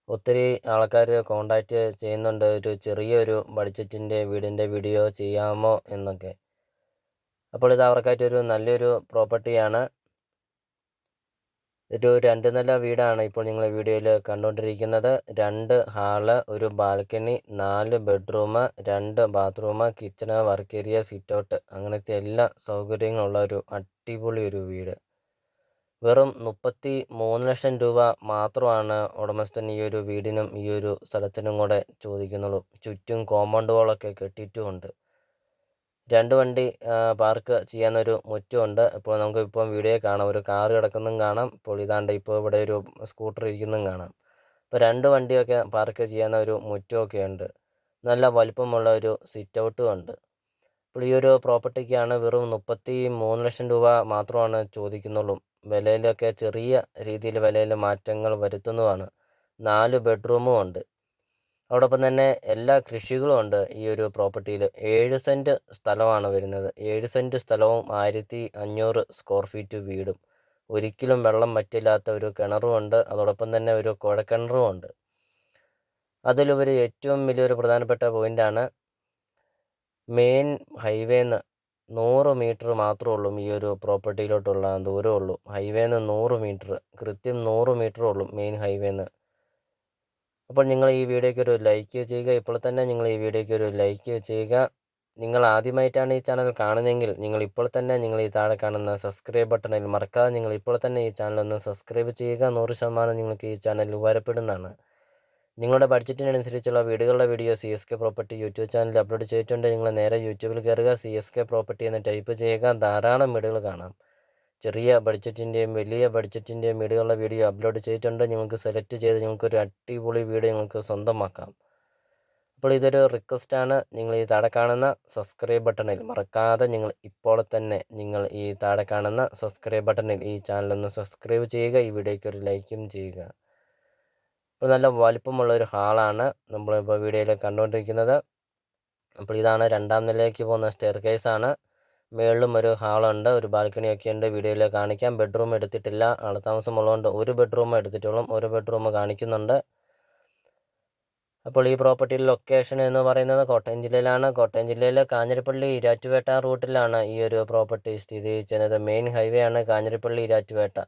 ഒത്തിരി ആൾക്കാർ കോണ്ടാക്റ്റ് ചെയ്യുന്നുണ്ട്. ഒരു ചെറിയൊരു ബഡ്ജറ്റിൻ്റെ വീടിൻ്റെ വീഡിയോ ചെയ്യാമോ എന്നൊക്കെ. അപ്പോൾ ഇത് അവർക്കായിട്ടൊരു നല്ലൊരു പ്രോപ്പർട്ടിയാണ്. ഒരു 2 നില വീടാണ് ഇപ്പോൾ നിങ്ങൾ വീഡിയോയിൽ കണ്ടുകൊണ്ടിരിക്കുന്നത്. 2 ഹാള്, ഒരു balcony, 4 bedroom, 2 bathroom, kitchen, work area, sit out, അങ്ങനത്തെ എല്ലാ സൗകര്യങ്ങളുള്ള ഒരു അടിപൊളി ഒരു വീട്. വെറും 33 ലക്ഷം രൂപ മാത്രമാണ് ഉടമസ്ഥൻ ഈ ഒരു വീടിനും ഈ ഒരു സ്ഥലത്തിനും കൂടെ ചോദിക്കുന്നുള്ളൂ. ചുറ്റും കോമ്പൗണ്ട് വാളൊക്കെ കെട്ടിയിട്ടുമുണ്ട്. 2 വണ്ടി പാർക്ക് ചെയ്യാനൊരു മുറ്റമുണ്ട്. ഇപ്പോൾ നമുക്കിപ്പം വീഡിയോ കാണാം, ഒരു കാർ കിടക്കുന്നതും കാണാം. ഇപ്പോൾ ഇതാണ്ട് ഇപ്പോൾ ഇവിടെ ഒരു സ്കൂട്ടർ ഇരിക്കുന്നതും കാണാം. ഇപ്പോൾ 2 വണ്ടിയൊക്കെ പാർക്ക് ചെയ്യാൻ ഒരു മുറ്റമൊക്കെ ഉണ്ട്. നല്ല വലിപ്പമുള്ള ഒരു സിറ്റ് ഔട്ടും ഉണ്ട്. അപ്പോൾ ഈ ഒരു പ്രോപ്പർട്ടിക്കാണ് വെറും 33 ലക്ഷം രൂപ മാത്രമാണ് ചോദിക്കുന്നുള്ളൂ. വിലയിലൊക്കെ ചെറിയ രീതിയിൽ വിലയിൽ മാറ്റങ്ങൾ വരുത്തുന്നതാണ്. 4 ബെഡ്റൂമും ഉണ്ട്. അതോടൊപ്പം തന്നെ എല്ലാ കൃഷികളും ഉണ്ട് ഈ ഒരു പ്രോപ്പർട്ടിയിൽ. 7 സെൻറ്റ് സ്ഥലമാണ് വരുന്നത്. 7 സെൻറ്റ് സ്ഥലവും 1500 സ്ക്വയർ ഫീറ്റ് വീടും. ഒരിക്കലും വെള്ളം വറ്റില്ലാത്ത ഒരു കിണറും ഉണ്ട്. അതോടൊപ്പം തന്നെ ഒരു കുഴൽക്കിണറും ഉണ്ട്. അതിലുപരി ഏറ്റവും വലിയൊരു പ്രധാനപ്പെട്ട പോയിൻ്റാണ്, മെയിൻ ഹൈവേന്ന് 100 മീറ്റർ മാത്രമേ ഉള്ളൂ ഈ ഒരു പ്രോപ്പർട്ടിയിലോട്ടുള്ള ദൂരമുള്ളൂ. ഹൈവേന്ന് 100 മീറ്റർ, കൃത്യം 100 മീറ്ററേ ഉള്ളൂ മെയിൻ ഹൈവേന്ന്. അപ്പോൾ നിങ്ങൾ ഈ വീഡിയോയ്ക്ക് ഒരു ലൈക്ക് ചെയ്യുക. ഇപ്പോൾ തന്നെ നിങ്ങൾ ഈ വീഡിയോയ്ക്ക് ഒരു ലൈക്ക് ചെയ്യുക. നിങ്ങൾ ആദ്യമായിട്ടാണ് ഈ ചാനൽ കാണുന്നതെങ്കിൽ നിങ്ങൾ ഇപ്പോൾ തന്നെ നിങ്ങൾ ഈ താഴെ കാണുന്ന സബ്സ്ക്രൈബ് ബട്ടണിൽ മറക്കാതെ നിങ്ങൾ ഇപ്പോൾ തന്നെ ഈ ചാനൽ ഒന്ന് സബ്സ്ക്രൈബ് ചെയ്യുക. 100% നിങ്ങൾക്ക് ഈ ചാനൽ ഉപകാരപ്പെടുന്നതാണ്. നിങ്ങളുടെ ബഡ്ജറ്റിനനുസരിച്ചുള്ള വീടുകളുടെ വീഡിയോ CSK പ്രോപ്പർട്ടി യൂട്യൂബ് ചാനലിൽ അപ്ലോഡ് ചെയ്തിട്ടുണ്ട്. നിങ്ങൾ നേരെ യൂട്യൂബിൽ കയറുക, CSK പ്രോപ്പർട്ടി എന്ന് ടൈപ്പ് ചെയ്യുക. ധാരാളം വീടുകൾ കാണാം. ചെറിയ ബഡ്ജറ്റിൻ്റെയും വലിയ ബഡ്ജറ്റിൻ്റെയും വീടുകളുടെ വീഡിയോ അപ്ലോഡ് ചെയ്തിട്ടുണ്ട്. നിങ്ങൾക്ക് സെലക്ട് ചെയ്ത് നിങ്ങൾക്കൊരു അടിപൊളി വീട് നിങ്ങൾക്ക് സ്വന്തമാക്കാം. അപ്പോൾ ഇതൊരു റിക്വസ്റ്റാണ്. നിങ്ങൾ ഈ താഴെ കാണുന്ന സബ്സ്ക്രൈബ് ബട്ടണിൽ മറക്കാതെ ഇപ്പോൾ തന്നെ നിങ്ങൾ ഈ താഴെ കാണുന്ന സബ്സ്ക്രൈബ് ബട്ടണിൽ ഈ ചാനലൊന്ന് സബ്സ്ക്രൈബ് ചെയ്യുക. ഈ വീഡിയോയ്ക്ക് ഒരു ലൈക്കും ചെയ്യുക. അപ്പോൾ നല്ല വലിപ്പമുള്ള ഒരു ഹാളാണ് നമ്മളിപ്പോൾ വീഡിയോയിൽ കണ്ടുകൊണ്ടിരിക്കുന്നത്. അപ്പോൾ ഇതാണ് 2ാം നിലയിലേക്ക് പോകുന്ന സ്റ്റെയർ കേസാണ്. മുകളിലും ഒരു ഹാളുണ്ട്, ഒരു ബാൽക്കണിയൊക്കെ ഉണ്ട്. വീഡിയോയിൽ കാണിക്കാം. ബെഡ്റൂം എടുത്തിട്ടില്ല. ആൾതാമസമുള്ളതുകൊണ്ട് ഒരു ബെഡ്റൂം എടുത്തിട്ടുള്ളൂ. ഒരു ബെഡ്റൂം കാണിക്കുന്നുണ്ട്. അപ്പോൾ ഈ പ്രോപ്പർട്ടിയുടെ ലൊക്കേഷൻ എന്ന് പറയുന്നത് കോട്ടയം ജില്ലയിലാണ്. കോട്ടയം ജില്ലയിൽ കാഞ്ഞിരപ്പള്ളി ഈരാറ്റുപേട്ട റൂട്ടിലാണ് ഈ ഒരു പ്രോപ്പർട്ടി സ്ഥിതി ചെയ്യുന്നത്. മെയിൻ ഹൈവേ ആണ് കാഞ്ഞിരപ്പള്ളി ഈരാറ്റുപേട്ട.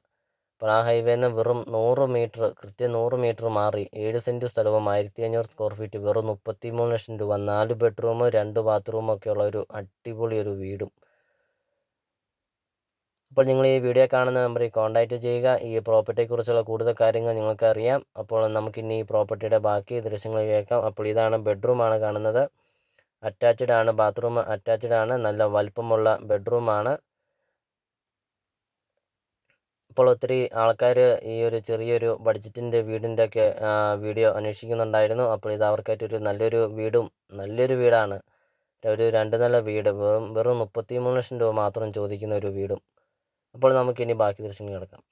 അപ്പോൾ ആ ഹൈവേന്ന് വെറും 100 മീറ്റർ, കൃത്യം 100 മീറ്റർ മാറി 7 സെൻറ്റ് സ്ഥലവും 1500 സ്ക്വയർ ഫീറ്റ്, വെറും 33 ലക്ഷം രൂപ, 4 ബെഡ്റൂം 2 ബാത്റൂം ഒക്കെയുള്ള ഒരു അടിപൊളി ഒരു വീടും. അപ്പോൾ നിങ്ങൾ ഈ വീഡിയോ കാണുന്ന നമ്പറിൽ കോൺടാക്റ്റ് ചെയ്യുക. ഈ പ്രോപ്പർട്ടിയെക്കുറിച്ചുള്ള കൂടുതൽ കാര്യങ്ങൾ നിങ്ങൾക്ക് അറിയാം. അപ്പോൾ നമുക്കിനി ഈ പ്രോപ്പർട്ടിയുടെ ബാക്കി ദൃശ്യങ്ങൾ കേൾക്കാം. അപ്പോൾ ഇതാണ് ബെഡ്റൂമാണ് കാണുന്നത്. അറ്റാച്ച്ഡ് ആണ്, ബാത്റൂം അറ്റാച്ച്ഡ് ആണ്. നല്ല വലിപ്പമുള്ള ബെഡ്റൂമാണ്. ഇപ്പോൾ ഒത്തിരി ആൾക്കാർ ഈ ഒരു ചെറിയൊരു ബഡ്ജറ്റിൻ്റെ വീടിൻ്റെ ഒക്കെ വീഡിയോ അന്വേഷിക്കുന്നുണ്ടായിരുന്നു. അപ്പോൾ ഇത് അവർക്കായിട്ടൊരു നല്ലൊരു വീടും, നല്ലൊരു വീടാണ്. ഒരു 2 നില വീട്, വെറും 33 ലക്ഷം രൂപ മാത്രം ചോദിക്കുന്ന ഒരു വീടും. അപ്പോൾ നമുക്കിനി ബാക്കി ദൃശ്യങ്ങൾ കിടക്കാം.